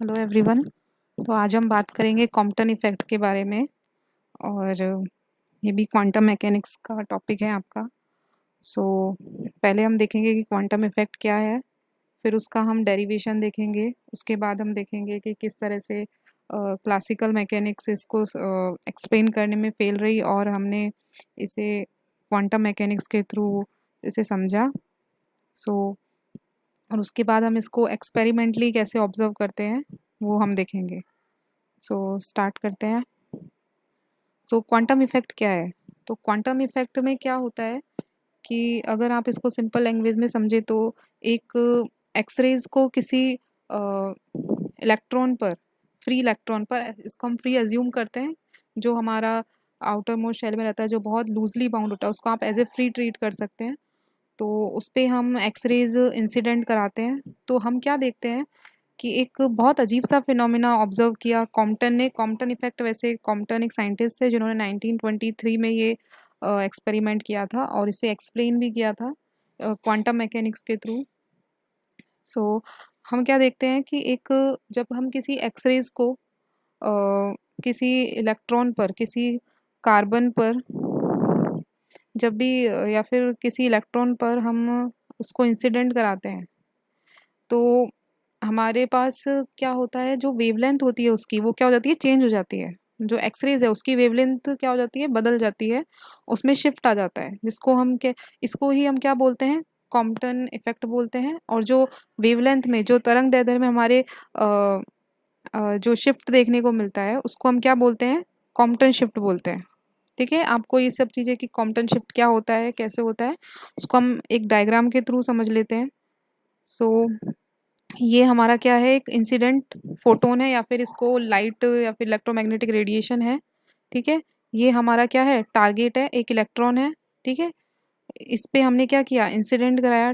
Hello everyone. तो आज हम बात करेंगे कॉम्पटन इफ़ेक्ट के बारे में और ये भी क्वांटम मैकेनिक्स का टॉपिक है आपका। सो पहले हम देखेंगे कि क्वांटम इफ़ेक्ट क्या है, फिर उसका हम डेरिवेशन देखेंगे। उसके बाद हम देखेंगे कि किस तरह से क्लासिकल मैकेनिक्स इसको एक्सप्लेन करने में फेल रही और हमने इसे क्वांटम मैकेनिक्स के थ्रू इसे समझा। सो और उसके बाद हम इसको एक्सपेरिमेंटली कैसे ऑब्ज़र्व करते हैं वो हम देखेंगे। सो स्टार्ट करते हैं। सो क्वांटम इफ़ेक्ट क्या है? तो क्वांटम इफ़ेक्ट में क्या होता है कि अगर आप इसको सिंपल लैंग्वेज में समझे तो एक एक्स-रेज़ को किसी इलेक्ट्रॉन पर, फ्री इलेक्ट्रॉन पर, इसको हम फ्री अज़्यूम करते हैं, जो हमारा आउटर मोस्ट शेल में रहता है, जो बहुत लूज़ली बाउंड होता है, उसको आप एज़ ए फ्री ट्रीट कर सकते हैं। तो उस पे हम एक्स-रेज़ इंसिडेंट कराते हैं, तो हम क्या देखते हैं कि एक बहुत अजीब-सा फिनोमेना ऑब्ज़र्व किया कॉम्पटन ने। कॉम्पटन इफ़ेक्ट, वैसे कॉम्पटन एक साइंटिस्ट थे जिन्होंने 1923 में ये एक्सपेरिमेंट किया था और इसे एक्सप्लेन भी किया था क्वांटम मैकेनिक्स के थ्रू। सो हम क्या देखते हैं कि एक जब हम किसी एक्स-रेज़ को किसी इलेक्ट्रॉन पर, किसी कार्बन पर जब भी या फिर किसी इलेक्ट्रॉन पर हम उसको इंसिडेंट कराते हैं, तो हमारे पास क्या होता है, जो वेवलेंथ होती है उसकी, वो क्या हो जाती है, चेंज हो जाती है। जो एक्स-रेज़ है उसकी वेवलेंथ क्या हो जाती है, बदल जाती है, उसमें शिफ्ट आ जाता है, जिसको हम क्या, इसको ही हम क्या बोलते हैं, कॉम्पटन इफ़ेक्ट बोलते हैं। और जो वेवलेंथ में, जो तरंग-दैर्ध्य में हमारे जो शिफ्ट देखने को मिलता है, उसको हम क्या बोलते हैं, कॉम्पटन शिफ्ट बोलते हैं। ठीक है? आपको ये सब चीज़ें कि कॉम्पटन शिफ्ट क्या होता है, कैसे होता है, उसको हम एक डायग्राम के थ्रू समझ लेते हैं। सो ये हमारा क्या है, एक इंसिडेंट फोटोन है, या फिर इसको लाइट या फिर इलेक्ट्रोमैग्नेटिक रेडिएशन है। ठीक है? ये हमारा क्या है, टारगेट है, एक इलेक्ट्रॉन है। ठीक है? इस पे हमने क्या किया, इंसिडेंट कराया।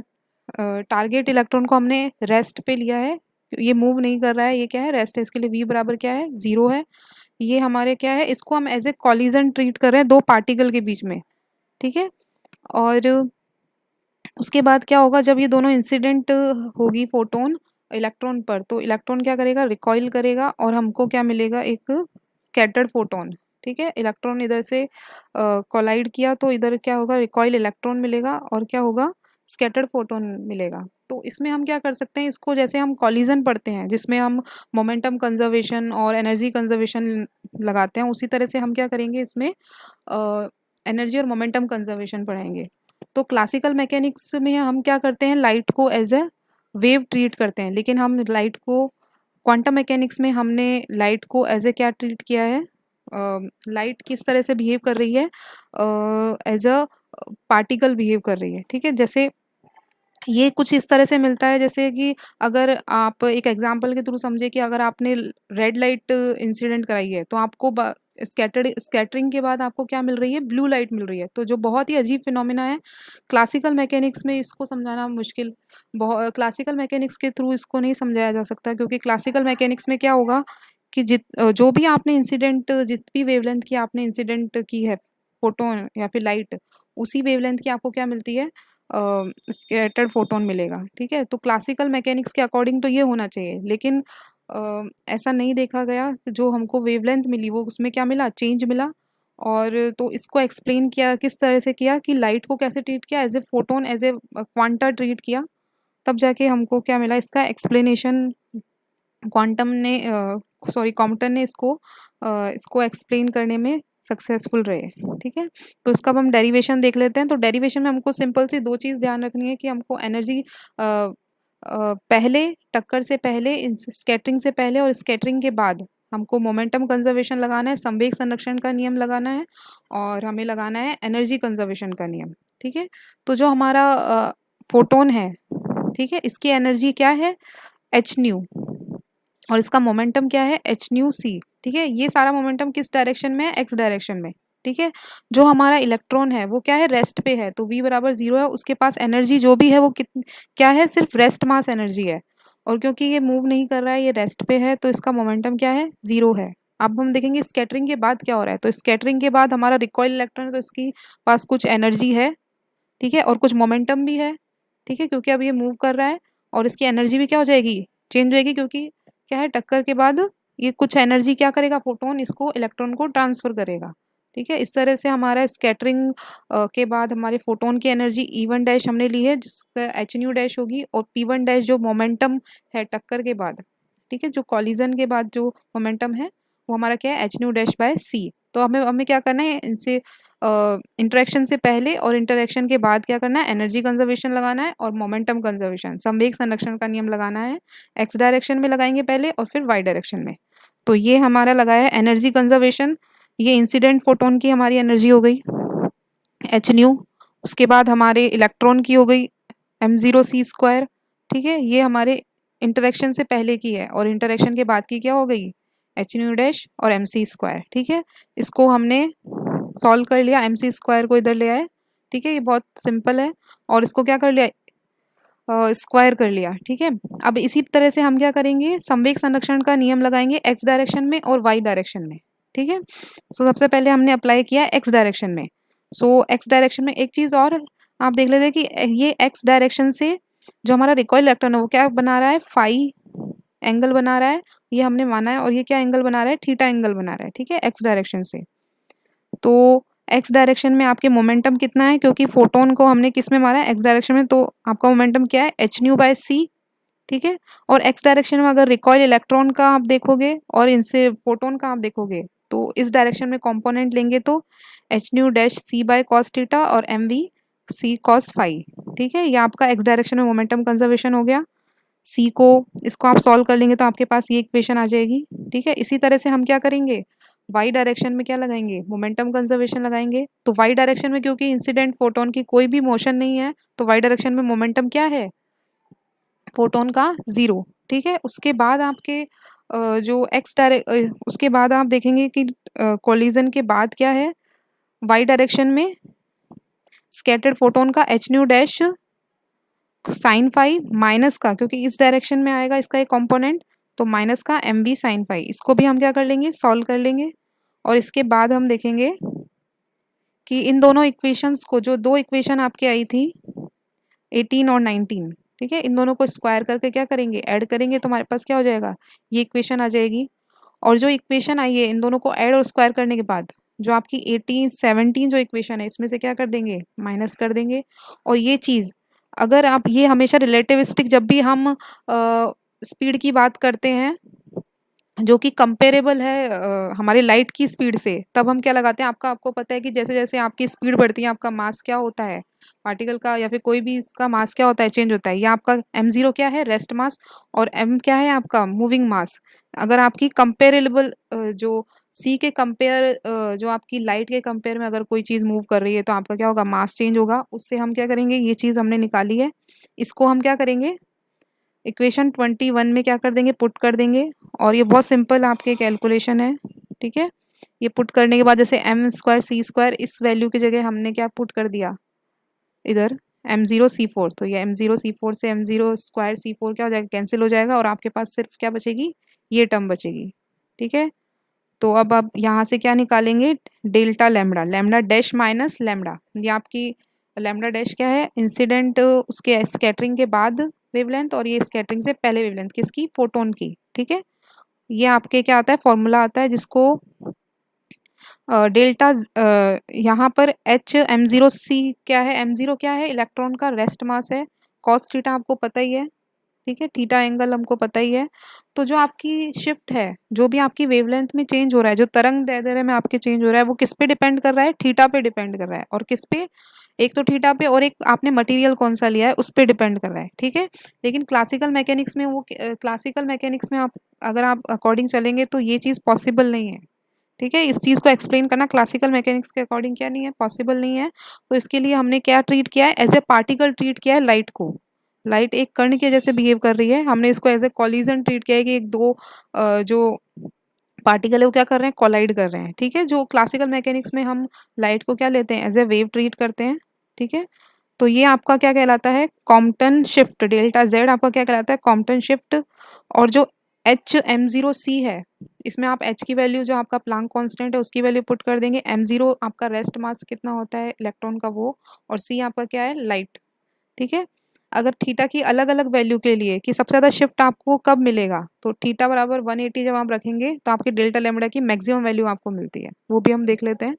टारगेट इलेक्ट्रॉन को हमने रेस्ट पे लिया है, ये मूव नहीं कर रहा है, ये क्या है, रेस्ट है। इसके लिए वी बराबर क्या है, 0 है। ये हमारे क्या है, इसको हम एज ए कॉलिजन ट्रीट कर रहे हैं दो पार्टिकल के बीच में। ठीक है? और उसके बाद क्या होगा, जब ये दोनों इंसिडेंट होगी फोटोन इलेक्ट्रॉन पर, तो इलेक्ट्रॉन क्या करेगा, रिकॉइल करेगा और हमको क्या मिलेगा, एक स्कैटर्ड फोटोन। ठीक है? इलेक्ट्रॉन इधर से कोलाइड किया तो इधर क्या होगा, रिकॉइल इलेक्ट्रॉन मिलेगा और क्या होगा, स्कैटर्ड फोटोन मिलेगा। तो इसमें हम क्या कर सकते हैं, इसको जैसे हम कॉलिजन पढ़ते हैं जिसमें हम मोमेंटम कंजर्वेशन और एनर्जी कंजर्वेशन लगाते हैं, उसी तरह से हम क्या करेंगे, इसमें एनर्जी और मोमेंटम कंजर्वेशन पढ़ाएंगे। तो क्लासिकल मैकेनिक्स में हम क्या करते हैं, लाइट को एज अ वेव ट्रीट करते हैं, लेकिन हम लाइट को, क्वांटम मैकेनिक्स में हमने लाइट को एज ए क्या ट्रीट किया है, लाइट किस तरह से बिहेव कर रही है, एज अ पार्टिकल बिहेव कर रही है। ठीक है? जैसे ये कुछ इस तरह से मिलता है, जैसे कि अगर आप एक एग्जांपल के थ्रू समझे कि अगर आपने रेड लाइट इंसिडेंट कराई है, तो आपको स्कैटरिंग के बाद आपको क्या मिल रही है, ब्लू लाइट मिल रही है, तो जो बहुत ही अजीब फिनोमिना है। क्लासिकल मैकेनिक्स में इसको समझाना मुश्किल, क्लासिकल मैकेनिक्स के थ्रू इसको नहीं समझाया जा सकता, क्योंकि क्लासिकल मैकेनिक्स में क्या होगा कि जो भी आपने इंसिडेंट, जिस भी वेवलेंथ की आपने इंसिडेंट की है, फोटोन या फिर लाइट, उसी वेवलेंथ की आपको क्या मिलती है, स्कैटर्ड फोटोन मिलेगा। ठीक है? तो क्लासिकल मैकेनिक्स के अकॉर्डिंग तो ये होना चाहिए, लेकिन ऐसा नहीं देखा गया। जो हमको वेवलेंथ मिली वो उसमें क्या मिला, चेंज मिला। और तो इसको एक्सप्लेन किया, किस तरह से किया कि लाइट को कैसे ट्रीट किया, as a photon, as a quanta treat किया, तब जाके हमको क्या मिला, इसका एक्सप्लेनेशन क्वांटम ने सॉरी कॉम्पटन ने इसको एक्सप्लेन करने में सक्सेसफुल रहे। ठीक है? तो इसका अब हम डेरिवेशन देख लेते हैं। तो डेरिवेशन में हमको सिंपल सी दो चीज़ ध्यान रखनी है कि हमको एनर्जी पहले, टक्कर से पहले, स्कैटरिंग से पहले और स्कैटरिंग के बाद हमको मोमेंटम कंजर्वेशन लगाना है, संवेग संरक्षण का नियम लगाना है और हमें लगाना है एनर्जी कंजर्वेशन का नियम। ठीक है? तो जो हमारा फोटोन है, ठीक है, इसकी एनर्जी क्या है, एच न्यू, और इसका मोमेंटम क्या है, एच न्यू सी। ठीक है? ये सारा मोमेंटम किस डायरेक्शन में है, एक्स डायरेक्शन में। ठीक है? जो हमारा इलेक्ट्रॉन है वो क्या है, रेस्ट पे है, तो v बराबर 0 है। उसके पास एनर्जी जो भी है वो क्या है, सिर्फ रेस्ट मास एनर्जी है। और क्योंकि ये मूव नहीं कर रहा है, ये रेस्ट पे है, तो इसका मोमेंटम क्या है, 0 है। अब हम देखेंगे स्कैटरिंग के बाद क्या हो रहा है। तो स्कैटरिंग के बाद हमारा रिकॉइल इलेक्ट्रॉन है, तो इसकी पास कुछ एनर्जी है। ठीक है? और कुछ मोमेंटम भी है। ठीक है? क्योंकि अब ये मूव कर रहा है और इसकी एनर्जी भी क्या हो जाएगी, चेंज हो जाएगी, क्योंकि क्या है, टक्कर के बाद ये कुछ एनर्जी क्या करेगा, फोटोन इसको इलेक्ट्रॉन को ट्रांसफर करेगा। ठीक है, इस तरह से हमारा स्कैटरिंग के बाद हमारे फोटोन की एनर्जी E1 डैश हमने ली है, जिसका एच न्यू डैश होगी, और P1 डैश जो मोमेंटम है टक्कर के बाद, ठीक है, जो कॉलिजन के बाद जो मोमेंटम है वो हमारा क्या है, एच न्यू डैश बाय सी। तो हमें हमें क्या करना है, इनसे इंटरेक्शन से पहले और इंटरेक्शन के बाद क्या करना है, एनर्जी कंजर्वेशन लगाना है और मोमेंटम कंजर्वेशन, संवेग संरक्षण का नियम लगाना है। एक्स डायरेक्शन में लगाएंगे पहले और फिर वाई डायरेक्शन में। तो ये हमारा लगाया है एनर्जी कंजर्वेशन। ये इंसिडेंट फोटोन की हमारी एनर्जी हो गई एच न्यू। उसके बाद हमारे इलेक्ट्रॉन की हो गई m0c²। ठीक है, ये हमारे इंटरेक्शन से पहले की है, और इंटरेक्शन के बाद की क्या हो गई, एच न्यू डैश और mc²। ठीक है, इसको हमने सॉल्व कर लिया, mc² को इधर ले आए। ठीक है, ये बहुत सिंपल है, और इसको क्या कर लिया, स्क्वायर कर लिया। ठीक है, अब इसी तरह से हम क्या करेंगे, संवेग संरक्षण का नियम लगाएंगे एक्स डायरेक्शन में और वाई डायरेक्शन में। ठीक है, सो सबसे पहले हमने अप्लाई किया एक्स डायरेक्शन में। सो एक्स डायरेक्शन में एक चीज़ और आप देख लेते हैं कि ये एक्स डायरेक्शन से जो हमारा रिकॉइल इलेक्ट्रॉन है वो क्या बना रहा है, फाई एंगल बना रहा है, ये हमने माना है, और ये क्या एंगल बना रहा है, थीटा एंगल बना रहा है। ठीक है, एक्स डायरेक्शन से। तो एक्स डायरेक्शन में आपके मोमेंटम कितना है, क्योंकि फोटोन को हमने किस में मारा है, एक्स डायरेक्शन में, तो आपका मोमेंटम क्या है, एच न्यू बाय सी। ठीक है, और एक्स डायरेक्शन में अगर रिकॉइल इलेक्ट्रॉन का आप देखोगे और इनसे फोटोन का आप देखोगे, तो इस डायरेक्शन में कंपोनेंट लेंगे तो H new dash C by cos theta और M V C cos phi. ठीक है, ये आपका एक्स डायरेक्शन में मोमेंटम कंजर्वेशन हो गया। सी को इसको आप सॉल्व कर लेंगे तो आपके पास ये इक्वेशन आ जाएगी। ठीक है, इसी तरह से हम क्या करेंगे, वाई डायरेक्शन में क्या लगाएंगे, मोमेंटम कंजर्वेशन लगाएंगे। तो वाई डायरेक्शन में क्योंकि इंसिडेंट फोटोन की कोई भी मोशन नहीं है, तो वाई डायरेक्शन में मोमेंटम क्या है, फोटोन का ज़ीरो। ठीक है, उसके बाद आपके जो उसके बाद आप देखेंगे कि कोलिजन के बाद क्या है, वाई डायरेक्शन में स्कैटर्ड फोटोन का H new dash sine phi minus का, क्योंकि इस डायरेक्शन में आएगा इसका एक कंपोनेंट, तो माइनस का एम बी साइन फाई। इसको भी हम क्या कर लेंगे, सॉल्व कर लेंगे, और इसके बाद हम देखेंगे कि इन दोनों इक्वेशंस को, जो दो इक्वेशन आपके आई थी 18 और 19, ठीक है, इन दोनों को स्क्वायर करके क्या करेंगे, ऐड करेंगे, तो हमारे पास क्या हो जाएगा, ये इक्वेशन आ जाएगी। और जो इक्वेशन आई है इन दोनों को ऐड और स्क्वायर करने के बाद जो आपकी 18 17 जो इक्वेशन है इसमें से क्या कर देंगे, माइनस कर देंगे। और ये चीज़ अगर आप, ये हमेशा रिलेटिविस्टिक, जब भी हम स्पीड की बात करते हैं जो कि कंपेरेबल है हमारे लाइट की स्पीड से, तब हम क्या लगाते हैं, आपको पता है कि जैसे जैसे आपकी स्पीड बढ़ती है आपका मास क्या होता है, पार्टिकल का या फिर कोई भी इसका मास क्या होता है, चेंज होता है। या आपका m0 क्या है, रेस्ट मास, और m क्या है आपका मूविंग मास। अगर आपकी कंपेरेबल जो c के कंपेयर जो आपकी लाइट के कंपेयर में अगर कोई चीज़ मूव कर रही है तो आपका क्या होगा, मास चेंज होगा। उससे हम क्या करेंगे, ये चीज़ हमने निकाली है, इसको हम क्या करेंगे, इक्वेशन 21 में क्या कर देंगे, पुट कर देंगे। और ये बहुत सिंपल आपके कैलकुलेशन है। ठीक है, ये पुट करने के बाद जैसे m²c² इस वैल्यू की जगह हमने क्या पुट कर दिया, इधर m0c4, तो ये m0c4 से m0²c4 क्या हो जाएगा, कैंसिल हो जाएगा, और आपके पास सिर्फ क्या बचेगी, ये टर्म बचेगी। ठीक है, तो अब आप यहाँ से क्या निकालेंगे, delta lambda, lambda dash minus lambda, ये आपकी लैम्बडा डैश क्या है, इंसिडेंट उसके स्कैटरिंग के बाद वेवलेंथ, और ये स्कैटरिंग से पहले वेवलेंथ किसकी, फोटोन की। ठीक है, ये आपके क्या आता है, फॉर्मूला आता है जिसको डेल्टा, यहाँ पर m0c क्या है, m0 क्या है, इलेक्ट्रॉन का रेस्ट मास है, कॉस थीटा आपको पता ही है। ठीक है, थीटा एंगल हमको पता ही है। तो जो आपकी शिफ्ट है, जो भी आपकी वेवलेंथ में चेंज हो रहा है, जो तरंग दैर्ध्य में आपके चेंज हो रहा है, वो किस पे डिपेंड कर रहा है, थीटा पे डिपेंड कर रहा है। और किस पे, एक तो थीटा पे, और एक आपने मटेरियल कौन सा लिया है उस पे डिपेंड कर रहा है। ठीक है, लेकिन क्लासिकल मैकेनिक्स में क्लासिकल मैकेनिक्स में आप अगर आप अकॉर्डिंग चलेंगे तो ये चीज़ पॉसिबल नहीं है। ठीक है, इस चीज़ को एक्सप्लेन करना क्लासिकल मैकेनिक्स के अकॉर्डिंग क्या नहीं है, पॉसिबल नहीं है। तो इसके लिए हमने क्या ट्रीट किया है, एज ए पार्टिकल ट्रीट किया है लाइट को। लाइट एक कण के जैसे बिहेव कर रही है, हमने इसको एज ए कॉलिजन ट्रीट किया है कि एक दो जो पार्टिकल है वो क्या कर रहे हैं, कोलाइड कर रहे हैं। ठीक है, जो क्लासिकल मैकेनिक्स में हम लाइट को क्या लेते हैं, एज ए वेव ट्रीट करते हैं। ठीक है, तो ये आपका क्या कहलाता है, कॉम्पटन शिफ्ट, डेल्टा जेड आपका क्या कहलाता है, कॉम्पटन शिफ्ट। और जो m0c है, इसमें आप h की वैल्यू, जो आपका प्लांक कांस्टेंट है उसकी वैल्यू पुट कर देंगे। m0 आपका रेस्ट मास कितना होता है इलेक्ट्रॉन का वो, और c आपका क्या है, लाइट। ठीक है, अगर थीटा की अलग अलग वैल्यू के लिए कि सबसे ज़्यादा शिफ्ट आपको कब मिलेगा, तो थीटा बराबर 180 जब आप रखेंगे तो आपकी डेल्टा लैम्बडा की मैक्सिमम वैल्यू आपको मिलती है, वो भी हम देख लेते हैं।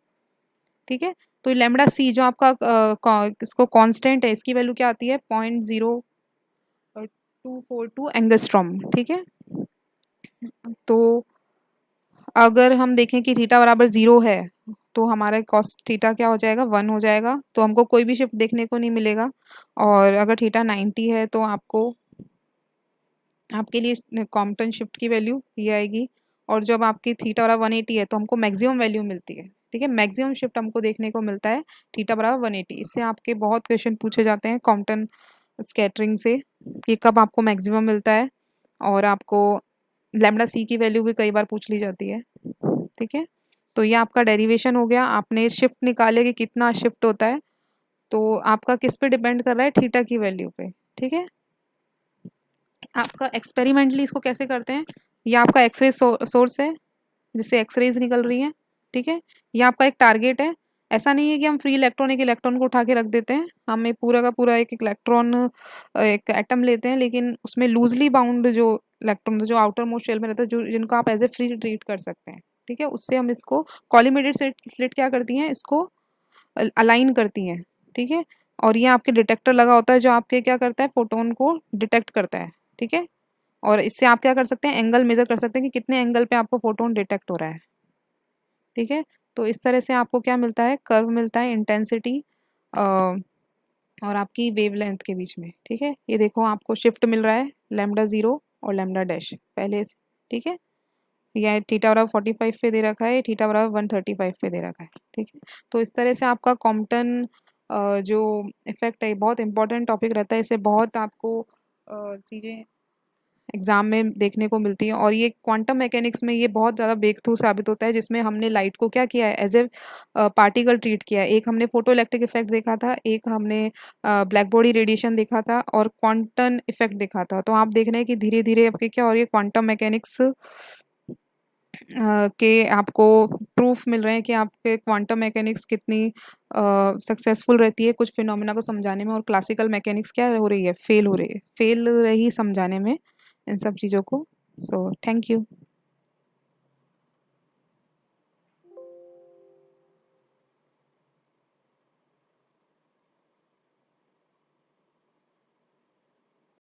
ठीक है, तो लैम्बडा सी जो आपका इसको कांस्टेंट है, इसकी वैल्यू क्या आती है 0.0242 एंगस्ट्रॉम। ठीक है, तो अगर हम देखें कि थीटा बराबर 0 है तो हमारा कॉस थीटा क्या हो जाएगा 1 हो जाएगा, तो हमको कोई भी शिफ्ट देखने को नहीं मिलेगा। और अगर थीटा 90 है तो आपको आपके लिए कॉम्पटन शिफ्ट की वैल्यू ये आएगी। और जब आपकी थीटा बराबर 180 है तो हमको मैक्सिमम वैल्यू मिलती है। ठीक है, मैक्सिमम शिफ्ट हमको देखने को मिलता है थीटा बराबर 180। इससे आपके बहुत क्वेश्चन पूछे जाते हैं कॉम्पटन स्कैटरिंग से कि कब आपको मैक्सिमम मिलता है, और आपको लैम्बडा सी की वैल्यू भी कई बार पूछ ली जाती है। ठीक है, तो ये आपका डेरिवेशन हो गया, आपने शिफ्ट निकाले कि कितना शिफ्ट होता है, तो आपका किस पे डिपेंड कर रहा है थीटा की वैल्यू पे। ठीक है, आपका एक्सपेरिमेंटली इसको कैसे करते हैं, ये आपका एक्सरे सोर्स है जिससे एक्सरेज निकल रही हैं। ठीक है, ये आपका एक टारगेट है। ऐसा नहीं है कि हम फ्री इलेक्ट्रॉन एक इलेक्ट्रॉन को उठा के रख देते हैं, हम एक पूरा का पूरा एक इलेक्ट्रॉन एक एटम लेते हैं, लेकिन उसमें लूजली बाउंड जो इलेक्ट्रॉन जो आउटर मोस्ट शेल में रहता है, जो जिनको आप एज ए फ्री ट्रीट कर सकते हैं। ठीक है, उससे हम इसको कॉलीमेटेड स्लिट क्या करती हैं, इसको अलाइन करती हैं। ठीक है, और ये आपके डिटेक्टर लगा होता है जो आपके क्या करता है फोटोन को डिटेक्ट करता है। ठीक है, और इससे आप क्या कर सकते हैं एंगल मेजर कर सकते हैं कि कितने एंगल पे आपको फोटोन डिटेक्ट हो रहा है। ठीक है, तो इस तरह से आपको क्या मिलता है कर्व मिलता है इंटेंसिटी और आपकी वेवलेंथ के बीच में। ठीक है, ये देखो आपको शिफ्ट मिल रहा है लैम्डा 0 और लैम्डा डैश पहले से। ठीक है, यह थीटा बराबर 45 पे दे रखा है, थीटा बराबर 135 पे दे रखा है। ठीक है, तो इस तरह से आपका कॉम्पटन जो इफेक्ट है बहुत इंपॉर्टेंट टॉपिक रहता है, इससे बहुत आपको चीज़ें एग्जाम में देखने को मिलती हैं। और ये क्वांटम मैकेनिक्स में ये बहुत ज़्यादा ब्रेक थ्रू साबित होता है, जिसमें हमने लाइट को क्या किया है एज ए पार्टिकल ट्रीट किया है। एक हमने फोटो इलेक्ट्रिक इफेक्ट देखा था, एक हमने ब्लैक बॉडी रेडिएशन देखा था, और क्वांटम इफेक्ट देखा था। तो आप देख रहे हैं कि धीरे धीरे आपके क्या हो रही है क्वांटम मैकेनिक्स के आपको प्रूफ मिल रहे हैं कि आपके क्वांटम मैकेनिक्स कितनी सक्सेसफुल रहती है कुछ फिनोमेना को समझाने में, और क्लासिकल मैकेनिक्स क्या हो रही है फेल हो रही है, फेल रही समझाने में इन सब चीज़ों को। So thank you.